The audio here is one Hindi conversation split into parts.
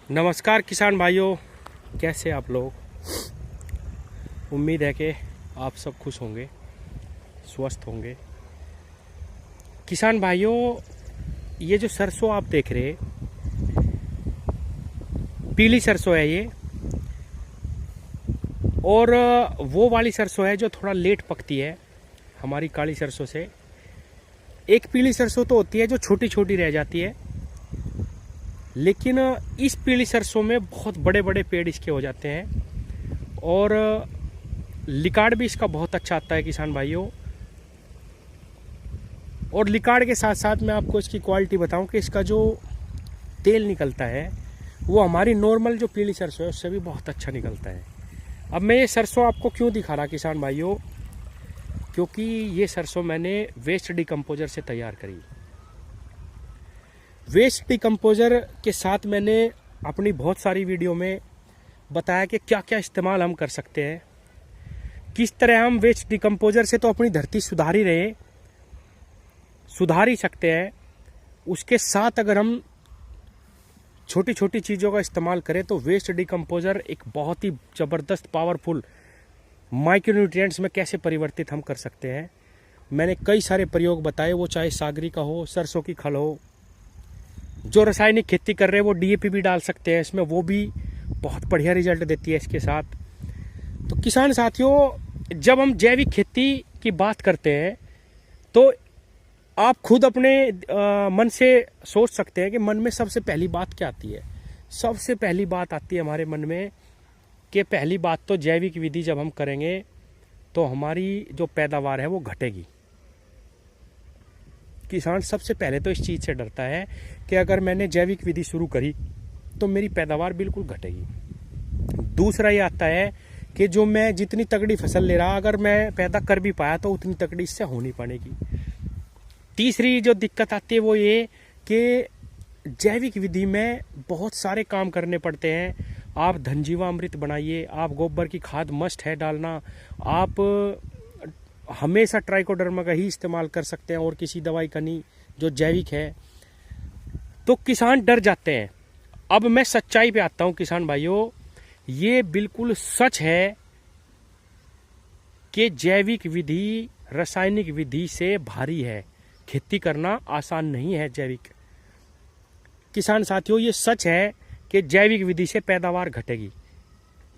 नमस्कार किसान भाइयों, कैसे आप लोग। उम्मीद है कि आप सब खुश होंगे, स्वस्थ होंगे। किसान भाइयों, ये जो सरसों आप देख रहे हैं, पीली सरसों है ये, और वो वाली सरसों है जो थोड़ा लेट पकती है हमारी काली सरसों से। एक पीली सरसों तो होती है जो छोटी छोटी रह जाती है, लेकिन इस पीली सरसों में बहुत बड़े बड़े पेड़ इसके हो जाते हैं और लिकाड़ भी इसका बहुत अच्छा आता है किसान भाइयों। और लिकाड़ के साथ साथ मैं आपको इसकी क्वालिटी बताऊं कि इसका जो तेल निकलता है वो हमारी नॉर्मल जो पीली सरसों है उससे भी बहुत अच्छा निकलता है। अब मैं ये सरसों आपको क्यों दिखा रहा किसान भाइयों, क्योंकि ये सरसों मैंने वेस्ट डिकम्पोजर से तैयार करी। वेस्ट डिकम्पोजर के साथ मैंने अपनी बहुत सारी वीडियो में बताया कि क्या क्या इस्तेमाल हम कर सकते हैं, किस तरह हम वेस्ट डिकम्पोजर से तो अपनी धरती सुधार ही सकते हैं। उसके साथ अगर हम छोटी छोटी चीज़ों का इस्तेमाल करें तो वेस्ट डिकम्पोजर एक बहुत ही ज़बरदस्त पावरफुल माइक्रोन्यूट्रिएंट्स में कैसे परिवर्तित हम कर सकते हैं। मैंने कई सारे प्रयोग बताए, वो चाहे सागरी का हो, सरसों की खल हो। जो रासायनिक खेती कर रहे हैं वो डीएपी भी डाल सकते हैं इसमें, वो भी बहुत बढ़िया रिजल्ट देती है इसके साथ। तो किसान साथियों, जब हम जैविक खेती की बात करते हैं तो आप खुद अपने मन से सोच सकते हैं कि मन में सबसे पहली बात क्या आती है। सबसे पहली बात आती है हमारे मन में कि पहली बात तो जैविक विधि जब हम करेंगे तो हमारी जो पैदावार है वो घटेगी। किसान सबसे पहले तो इस चीज़ से डरता है कि अगर मैंने जैविक विधि शुरू करी तो मेरी पैदावार बिल्कुल घटेगी। दूसरा ये आता है कि जो मैं जितनी तगड़ी फसल ले रहा, अगर मैं पैदा कर भी पाया तो उतनी तगड़ी इससे हो नहीं पाएगी। तीसरी जो दिक्कत आती है वो ये कि जैविक विधि में बहुत सारे काम करने पड़ते हैं। आप धनजीवामृत बनाइए, आप गोबर की खाद मस्ट है डालना, आप हमेशा ट्राइकोडर्मा का ही इस्तेमाल कर सकते हैं और किसी दवाई का नहीं जो जैविक है। तो किसान डर जाते हैं। अब मैं सच्चाई पे आता हूं किसान भाइयों, ये बिल्कुल सच है कि जैविक विधि रासायनिक विधि से भारी है। खेती करना आसान नहीं है जैविक। किसान साथियों, ये सच है कि जैविक विधि से पैदावार घटेगी।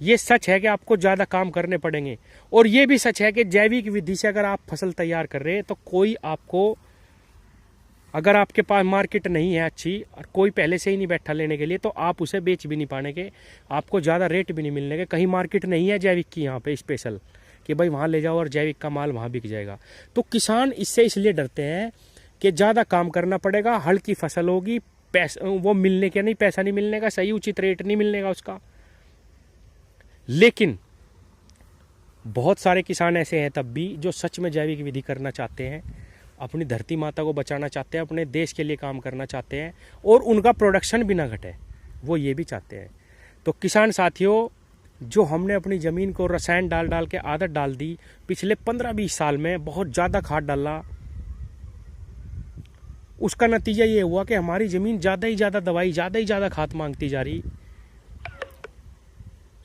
ये सच है कि आपको ज़्यादा काम करने पड़ेंगे। और ये भी सच है कि जैविक विधि से अगर आप फसल तैयार कर रहे हैं तो कोई आपको, अगर आपके पास मार्केट नहीं है अच्छी और कोई पहले से ही नहीं बैठा लेने के लिए, तो आप उसे बेच भी नहीं पाने के, आपको ज़्यादा रेट भी नहीं मिलने के। कहीं मार्केट नहीं है जैविक की यहाँ पे स्पेशल कि भाई वहाँ ले जाओ और जैविक का माल वहाँ बिक जाएगा। तो किसान इससे इसलिए डरते हैं कि ज़्यादा काम करना पड़ेगा, हल्की फसल होगी, पैसा वो मिलने के नहीं, पैसा नहीं मिलने का, सही उचित रेट नहीं मिलने का उसका। लेकिन बहुत सारे किसान ऐसे हैं तब भी जो सच में जैविक विधि करना चाहते हैं, अपनी धरती माता को बचाना चाहते हैं, अपने देश के लिए काम करना चाहते हैं और उनका प्रोडक्शन भी ना घटे, वो ये भी चाहते हैं। तो किसान साथियों, जो हमने अपनी ज़मीन को रसायन डाल डाल के आदत डाल दी, पिछले 15-20 साल में बहुत ज़्यादा खाद डाला, उसका नतीजा ये हुआ कि हमारी ज़मीन ज़्यादा ही ज़्यादा दवाई, ज़्यादा ही ज़्यादा खाद मांगती जा रही,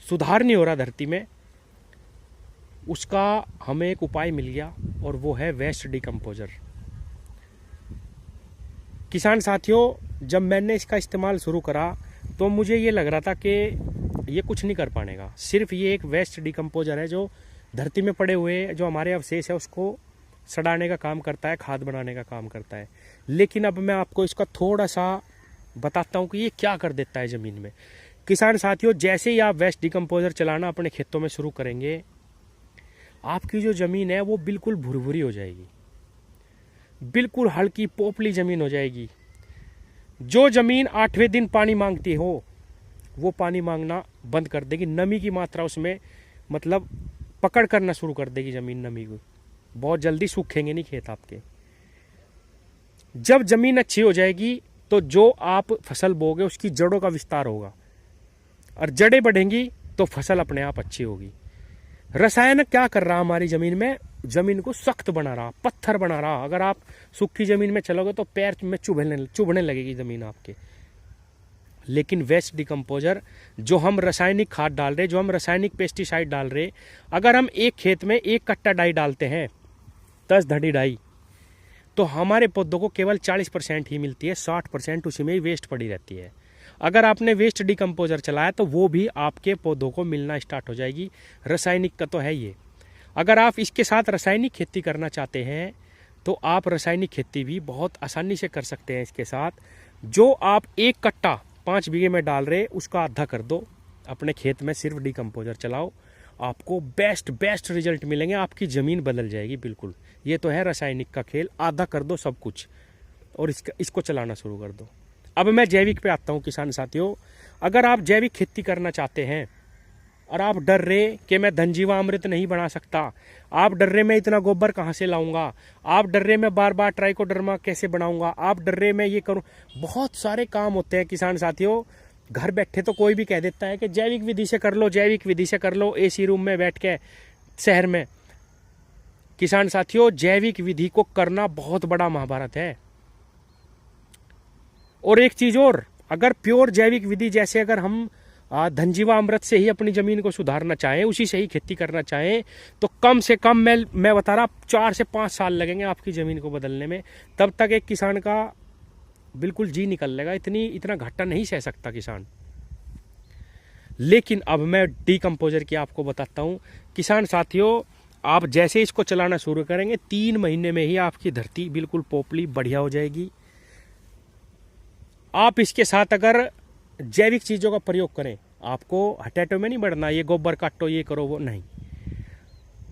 सुधार नहीं हो रहा धरती में। उसका हमें एक उपाय मिल गया और वो है वेस्ट डिकम्पोजर। किसान साथियों, जब मैंने इसका इस्तेमाल शुरू करा तो मुझे ये लग रहा था कि ये कुछ नहीं कर पाएगा। सिर्फ ये एक वेस्ट डिकम्पोजर है जो धरती में पड़े हुए जो हमारे अवशेष है उसको सड़ाने का काम करता है, खाद बनाने का काम करता है। लेकिन अब मैं आपको इसका थोड़ा सा बताता हूँ कि ये क्या कर देता है ज़मीन में। किसान साथियों, जैसे ही आप वेस्ट डिकम्पोजर चलाना अपने खेतों में शुरू करेंगे, आपकी जो ज़मीन है वो बिल्कुल भुरभुरी हो जाएगी, बिल्कुल हल्की पोपली ज़मीन हो जाएगी। जो ज़मीन 8वें दिन पानी मांगती हो वो पानी मांगना बंद कर देगी। नमी की मात्रा उसमें मतलब पकड़ करना शुरू कर देगी ज़मीन नमी को। बहुत जल्दी सूखेंगे नहीं खेत आपके। जब ज़मीन अच्छी हो जाएगी तो जो आप फसल बोगे उसकी जड़ों का विस्तार होगा और जड़ें बढ़ेंगी तो फसल अपने आप अच्छी होगी। रसायन क्या कर रहा हमारी ज़मीन में, ज़मीन को सख्त बना रहा, पत्थर बना रहा। अगर आप सूखी ज़मीन में चलोगे तो पैर में चुभने लगेगी ज़मीन आपके। लेकिन वेस्ट डिकम्पोजर जो हम रासायनिक खाद डाल रहे, जो हम रासायनिक पेस्टिसाइड डाल रहे, अगर हम एक खेत में 1 कट्टा डाई डालते हैं, 10 धड़ी डाई, तो हमारे पौधों को केवल 40% ही मिलती है, 60% उसी में ही वेस्ट पड़ी रहती है। अगर आपने वेस्ट डिकम्पोजर चलाया तो वो भी आपके पौधों को मिलना स्टार्ट हो जाएगी। रासायनिक का तो है ये। अगर आप इसके साथ रासायनिक खेती करना चाहते हैं तो आप रासायनिक खेती भी बहुत आसानी से कर सकते हैं। इसके साथ जो आप 1 कट्टा 5 बीघे में डाल रहे उसका आधा कर दो, अपने खेत में सिर्फ डिकम्पोजर चलाओ, आपको बेस्ट रिजल्ट मिलेंगे, आपकी ज़मीन बदल जाएगी बिल्कुल। ये तो है रासायनिक का खेल, आधा कर दो सब कुछ और इसको चलाना शुरू कर दो। अब मैं जैविक पे आता हूँ किसान साथियों। अगर आप जैविक खेती करना चाहते हैं और आप डर रहे कि मैं धनजीवामृत नहीं बना सकता, आप डर रहे मैं इतना गोबर कहाँ से लाऊंगा, आप डर रहे मैं बार बार ट्राइकोडर्मा कैसे बनाऊंगा, आप डर रहे मैं ये करूं, बहुत सारे काम होते हैं किसान साथियों। घर बैठे तो कोई भी कह देता है कि जैविक विधि से कर लो, जैविक विधि से कर लो, एसी रूम में बैठ के शहर में। किसान साथियों, जैविक विधि को करना बहुत बड़ा महाभारत है। और एक चीज और, अगर प्योर जैविक विधि जैसे अगर हम धनजीवामृत से ही अपनी जमीन को सुधारना चाहें, उसी से ही खेती करना चाहें, तो कम से कम मैं बता रहा 4 से 5 साल लगेंगे आपकी जमीन को बदलने में। तब तक एक किसान का बिल्कुल जी निकल लेगा, इतना घाटा नहीं सह सकता किसान। लेकिन अब मैं डिकम्पोजर की आपको बताता हूं किसान साथियों। आप जैसे इसको चलाना शुरू करेंगे 3 महीने में ही आपकी धरती बिल्कुल पोपली बढ़िया हो जाएगी। आप इसके साथ अगर जैविक चीज़ों का प्रयोग करें, आपको हटेटो में नहीं बढ़ना, ये गोबर काटो ये करो वो नहीं।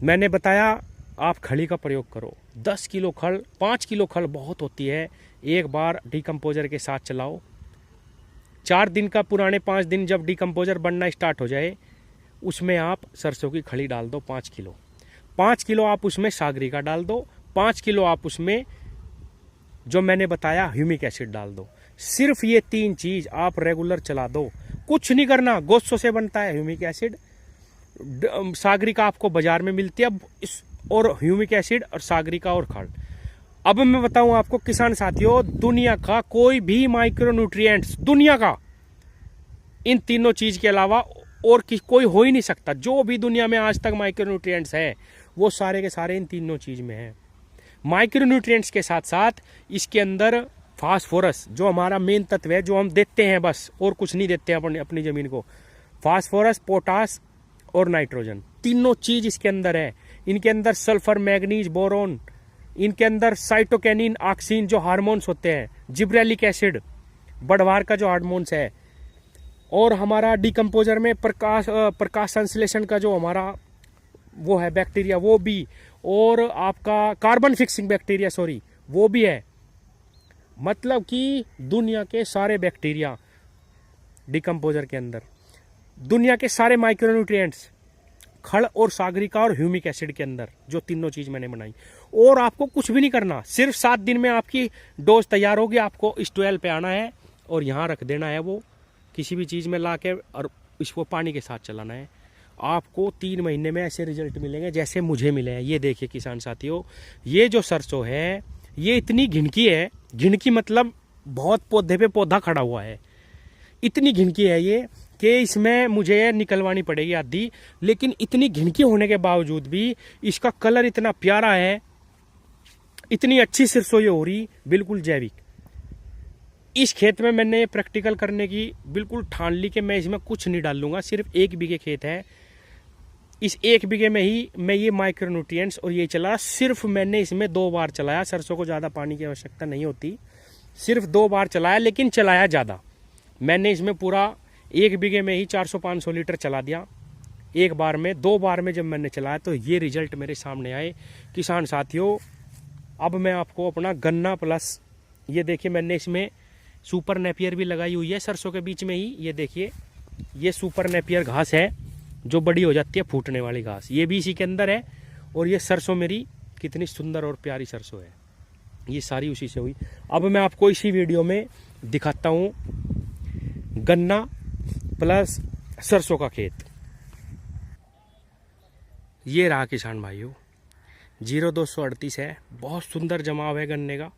मैंने बताया आप खड़ी का प्रयोग करो। 10 किलो खल, 5 किलो खल बहुत होती है, एक बार डिकम्पोजर के साथ चलाओ। 4 दिन का पुराने 5 दिन जब डिकम्पोजर बनना स्टार्ट हो जाए, उसमें आप सरसों की खड़ी डाल दो 5 किलो। 5 किलो आप उसमें सागरी का डाल दो, 5 किलो आप उसमें जो मैंने बताया ह्यूमिक एसिड डाल दो। सिर्फ ये 3 चीज आप रेगुलर चला दो, कुछ नहीं करना। गोश्त से बनता है ह्यूमिक एसिड, सागरी का आपको बाजार में मिलती है और ह्यूमिक एसिड और सागरी का और खाद। अब मैं बताऊं आपको किसान साथियों, दुनिया का कोई भी माइक्रोन्यूट्रिएंट्स, दुनिया का इन तीनों चीज के अलावा और कोई हो ही नहीं सकता। जो भी दुनिया में आज तक माइक्रोन्यूट्रिएंट्स है वो सारे के सारे इन तीनों चीज में है। माइक्रोन्यूट्रिएंट्स के साथ साथ इसके अंदर फास्फोरस जो हमारा मेन तत्व है, जो हम देते हैं बस और कुछ नहीं देते हैं अपनी जमीन को, फास्फोरस, पोटास और नाइट्रोजन, तीनों चीज इसके अंदर है। इनके अंदर सल्फर, मैग्नीज, बोरोन, इनके अंदर साइटोकैनिन, ऑक्सीन जो हार्मोन्स होते हैं, जिब्रेलिक एसिड बढ़वार का जो हार्मोन्स है, और हमारा डिकम्पोजर में प्रकाश संश्लेषण का जो हमारा वो है बैक्टीरिया वो भी, और आपका कार्बन फिक्सिंग बैक्टीरिया वो भी है। मतलब कि दुनिया के सारे बैक्टीरिया डिकम्पोजर के अंदर, दुनिया के सारे माइक्रोन्यूट्रिएंट्स खड़ और सागरिका और ह्यूमिक एसिड के अंदर, जो तीनों चीज मैंने बनाई। और आपको कुछ भी नहीं करना, सिर्फ 7 दिन में आपकी डोज तैयार होगी। आपको इस ट्वेल पे आना है और यहाँ रख देना है, वो किसी भी चीज में ला के, और इसको पानी के साथ चलाना है। आपको 3 महीने में ऐसे रिजल्ट मिलेंगे जैसे मुझे मिले हैं। ये देखिए किसान साथियों, ये जो सरसों है ये इतनी घिनकी है, घिनकी मतलब बहुत पौधे पे पौधा खड़ा हुआ है, इतनी घिनकी है ये कि इसमें मुझे निकलवानी पड़ेगी आधी। लेकिन इतनी घिनकी होने के बावजूद भी इसका कलर इतना प्यारा है, इतनी अच्छी सरसों ये हो रही, बिल्कुल जैविक। इस खेत में मैंने प्रैक्टिकल करने की बिल्कुल ठान ली कि मैं इसमें कुछ नहीं डालूंगा। सिर्फ 1 बीघे खेत है, इस 1 बीघे में ही मैं ये माइक्रोन्यूट्रिएंट्स और ये चला। सिर्फ मैंने इसमें 2 बार चलाया, सरसों को ज़्यादा पानी की आवश्यकता नहीं होती, सिर्फ 2 बार चलाया, लेकिन चलाया ज़्यादा। मैंने इसमें पूरा 1 बीघे में ही 400-500 लीटर चला दिया एक बार में। 2 बार में जब मैंने चलाया तो ये रिजल्ट मेरे सामने आए किसान साथियों। अब मैं आपको अपना गन्ना प्लस, ये देखिए मैंने इसमें सुपर नेपियर भी लगाई हुई है सरसों के बीच में ही। ये देखिए, ये सुपर नेपियर घास है जो बड़ी हो जाती है, फूटने वाली घास, ये भी इसी के अंदर है। और ये सरसों मेरी कितनी सुंदर और प्यारी सरसों है, ये सारी उसी से हुई। अब मैं आपको इसी वीडियो में दिखाता हूँ गन्ना प्लस सरसों का खेत। ये रहा किसान भाइयों, 0238 है, बहुत सुंदर जमाव है गन्ने का।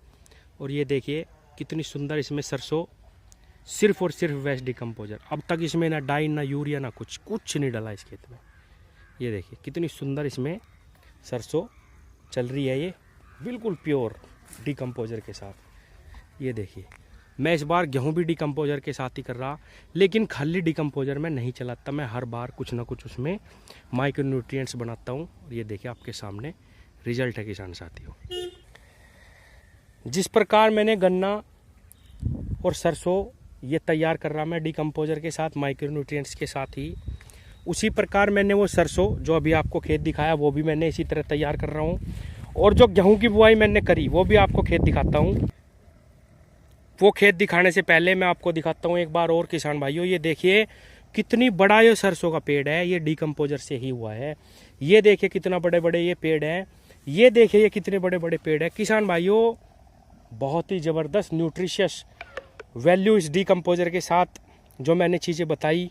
और ये देखिए कितनी सुंदर इसमें सरसों सिर्फ और सिर्फ वेस्ट डिकम्पोजर। अब तक इसमें ना डाई ना यूरिया ना कुछ नहीं डाला इस खेत में। ये देखिए कितनी सुंदर इसमें सरसों चल रही है, ये बिल्कुल प्योर डिकम्पोजर के साथ। ये देखिए मैं इस बार गेहूं भी डिकम्पोजर के साथ ही कर रहा, लेकिन खाली डिकम्पोजर में नहीं चलाता, मैं हर बार कुछ ना कुछ उसमें माइक्रो न्यूट्रिएंट्स बनाता हूँ। और ये देखिए आपके सामने रिजल्ट है किसान साथियों। जिस प्रकार मैंने गन्ना और सरसों ये तैयार कर रहा मैं डिकम्पोजर के साथ, माइक्रो न्यूट्रिएंट्स के साथ ही, उसी प्रकार मैंने वो सरसों जो अभी आपको खेत दिखाया वो भी मैंने इसी तरह तैयार कर रहा हूँ। और जो गेहूं की बुआई मैंने करी वो भी आपको खेत दिखाता हूँ। वो खेत दिखाने से पहले मैं आपको दिखाता हूँ एक बार और किसान भाइयों, ये देखिए कितनी बड़ा ये सरसों का पेड़ है, ये डिकम्पोजर से ही हुआ है। ये देखिए कितना बड़े बड़े ये पेड़ हैं, ये देखिए ये कितने बड़े बड़े पेड़ है किसान भाइयों। बहुत ही ज़बरदस्त न्यूट्रिशियस वैल्यू इस डिकम्पोजर के साथ जो मैंने चीज़ें बताई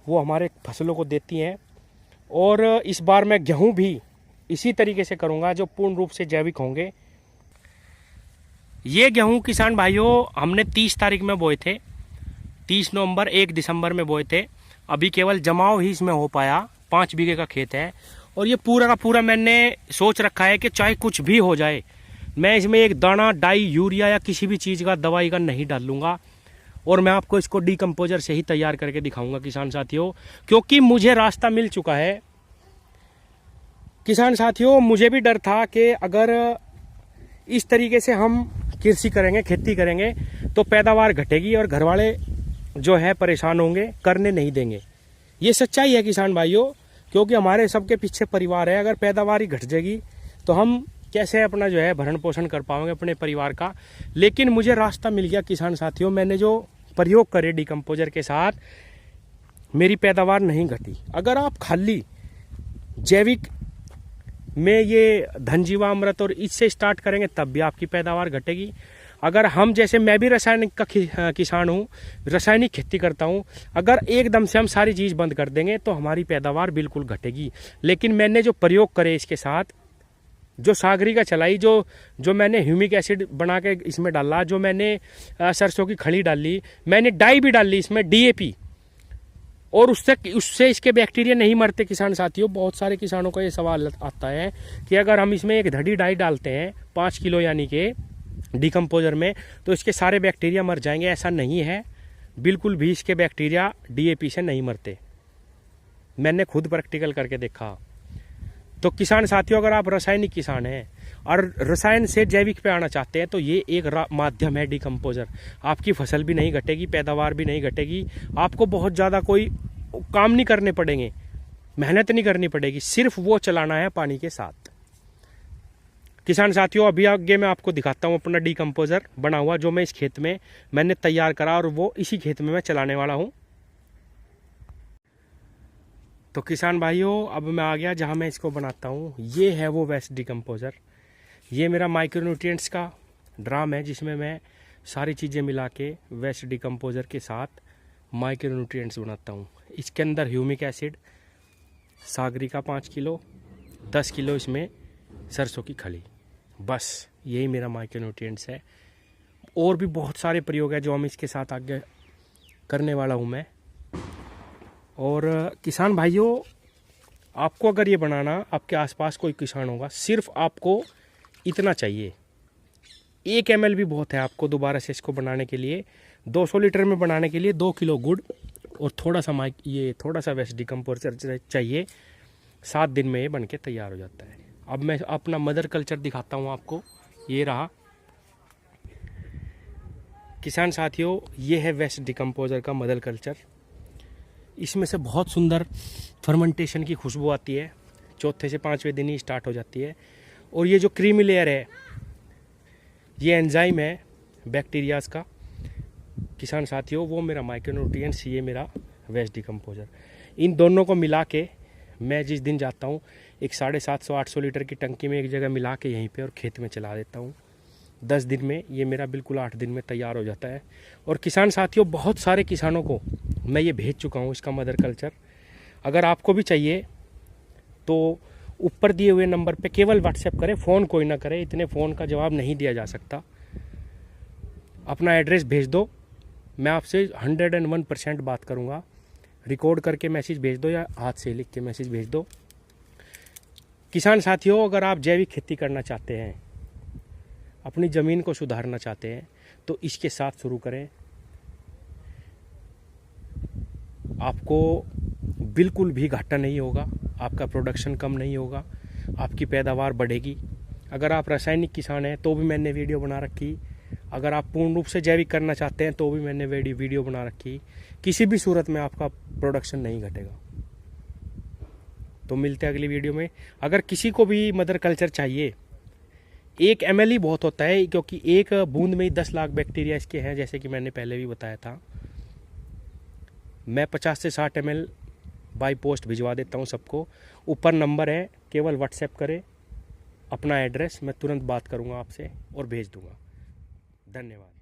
वो हमारे फसलों को देती हैं। और इस बार मैं गेहूं भी इसी तरीके से करूंगा जो पूर्ण रूप से जैविक होंगे। ये गेहूं किसान भाइयों हमने 30 तारीख में बोए थे, 30 नवंबर 1 दिसंबर में बोए थे। अभी केवल जमाव ही इसमें हो पाया, 5 बीघे का खेत है। और ये पूरा का पूरा मैंने सोच रखा है कि चाहे कुछ भी हो जाए मैं इसमें एक दाना डाई यूरिया या किसी भी चीज़ का दवाई का नहीं डालूंगा। और मैं आपको इसको डिकम्पोजर से ही तैयार करके दिखाऊंगा किसान साथियों, क्योंकि मुझे रास्ता मिल चुका है। किसान साथियों मुझे भी डर था कि अगर इस तरीके से हम कृषि करेंगे, खेती करेंगे तो पैदावार घटेगी और घर वाले जो है परेशान होंगे, करने नहीं देंगे। ये सच्चाई है किसान भाइयों, क्योंकि हमारे सबके पीछे परिवार है। अगर पैदावार ही घट जाएगी तो हम कैसे अपना जो है भरण पोषण कर पाएंगे अपने परिवार का। लेकिन मुझे रास्ता मिल गया किसान साथियों, मैंने जो प्रयोग करे डिकम्पोजर के साथ मेरी पैदावार नहीं घटी। अगर आप खाली जैविक में ये धनजीवामृत और इससे स्टार्ट करेंगे तब भी आपकी पैदावार घटेगी। अगर हम जैसे मैं भी रासायनिक का किसान हूँ, रासायनिक खेती करता हूँ, अगर एकदम से हम सारी चीज़ बंद कर देंगे तो हमारी पैदावार बिल्कुल घटेगी। लेकिन मैंने जो प्रयोग करे इसके साथ, जो सागरिका चलाई, जो मैंने ह्यूमिक एसिड बना के इसमें डाला, जो मैंने सरसों की खली डाली, मैंने डाई भी डाली इसमें DAP, और उससे इसके बैक्टीरिया नहीं मरते किसान साथियों। बहुत सारे किसानों का ये सवाल आता है कि अगर हम इसमें एक धड़ी डाई डालते हैं 5 किलो यानी कि डिकम्पोजर में तो इसके सारे बैक्टीरिया मर जाएंगे। ऐसा नहीं है, बिल्कुल भी इसके बैक्टीरिया DAP से नहीं मरते, मैंने खुद प्रैक्टिकल करके देखा। तो किसान साथियों अगर आप रासायनिक किसान हैं और रसायन से जैविक पे आना चाहते हैं तो ये एक माध्यम है डिकम्पोजर। आपकी फसल भी नहीं घटेगी, पैदावार भी नहीं घटेगी, आपको बहुत ज़्यादा कोई काम नहीं करने पड़ेंगे, मेहनत नहीं करनी पड़ेगी, सिर्फ वो चलाना है पानी के साथ। किसान साथियों अभी आगे मैं आपको दिखाता हूँ अपना डिकम्पोजर बना हुआ जो मैं इस खेत में मैंने तैयार करा और वो इसी खेत में मैं चलाने वाला हूँ। तो किसान भाइयों अब मैं आ गया जहाँ मैं इसको बनाता हूँ। ये है वो वेस्ट डिकम्पोजर, ये मेरा माइक्रो न्यूट्रिएंट्स का ड्राम है जिसमें मैं सारी चीज़ें मिला के वेस्ट डिकम्पोजर के साथ माइक्रो न्यूट्रिएंट्स बनाता हूँ। इसके अंदर humic acid, Sagarika 5 kilo, 10 kilo इसमें सरसों की खली, बस यही मेरा माइक्रो न्यूट्रिएंट्स है। और भी बहुत सारे प्रयोग है जो हम इसके साथ आगे करने वाला हूँ मैं। और किसान भाइयों आपको अगर ये बनाना, आपके आसपास कोई किसान होगा, सिर्फ आपको इतना चाहिए, 1 ml भी बहुत है आपको दोबारा से इसको बनाने के लिए। 200 लीटर में बनाने के लिए 2 किलो गुड़ और थोड़ा सा वेस्ट डिकम्पोजर चाहिए। 7 दिन में ये बन के तैयार हो जाता है। अब मैं अपना मदर कल्चर दिखाता हूँ आपको, ये रहा किसान साथियों, ये है वेस्ट डिकम्पोजर का मदर कल्चर। इसमें से बहुत सुंदर फर्मेंटेशन की खुशबू आती है, 4थे से 5वें दिन ही स्टार्ट हो जाती है। और ये जो क्रीमी लेयर है ये एंजाइम है बैक्टीरियाज का किसान साथियों, वो मेरा माइक्रो न्यूट्रिएंट्स, ये मेरा वेस्ट डिकम्पोजर। इन दोनों को मिला के मैं जिस दिन जाता हूँ एक 750-800 लीटर की टंकी में एक जगह मिला के यहीं पे और खेत में चला देता हूँ। 10 दिन में ये मेरा बिल्कुल 8 दिन में तैयार हो जाता है। और किसान साथियों बहुत सारे किसानों को मैं ये भेज चुका हूँ इसका मदर कल्चर। अगर आपको भी चाहिए तो ऊपर दिए हुए नंबर पे केवल व्हाट्सएप करें, फ़ोन कोई ना करे, इतने फ़ोन का जवाब नहीं दिया जा सकता। अपना एड्रेस भेज दो, मैं आपसे 101% बात करूँगा। रिकॉर्ड करके मैसेज भेज दो या हाथ से लिख के मैसेज भेज दो। किसान साथियों, अगर आप जैविक खेती करना चाहते हैं, अपनी ज़मीन को सुधारना चाहते हैं, तो इसके साथ शुरू करें। आपको बिल्कुल भी घाटा नहीं होगा, आपका प्रोडक्शन कम नहीं होगा, आपकी पैदावार बढ़ेगी। अगर आप रासायनिक किसान हैं तो भी मैंने वीडियो बना रखी, अगर आप पूर्ण रूप से जैविक करना चाहते हैं तो भी मैंने वीडियो बना रखी। किसी भी सूरत में आपका प्रोडक्शन नहीं घटेगा। तो मिलते हैं अगली वीडियो में। अगर किसी को भी मदर कल्चर चाहिए, 1 ml ही बहुत होता है, क्योंकि एक बूंद में ही 10 लाख बैक्टीरिया इसके हैं, जैसे कि मैंने पहले भी बताया था। मैं 50 से 60 ml बाई पोस्ट भिजवा देता हूँ सबको। ऊपर नंबर है, केवल व्हाट्सएप करें अपना एड्रेस, मैं तुरंत बात करूँगा आपसे और भेज दूँगा। धन्यवाद।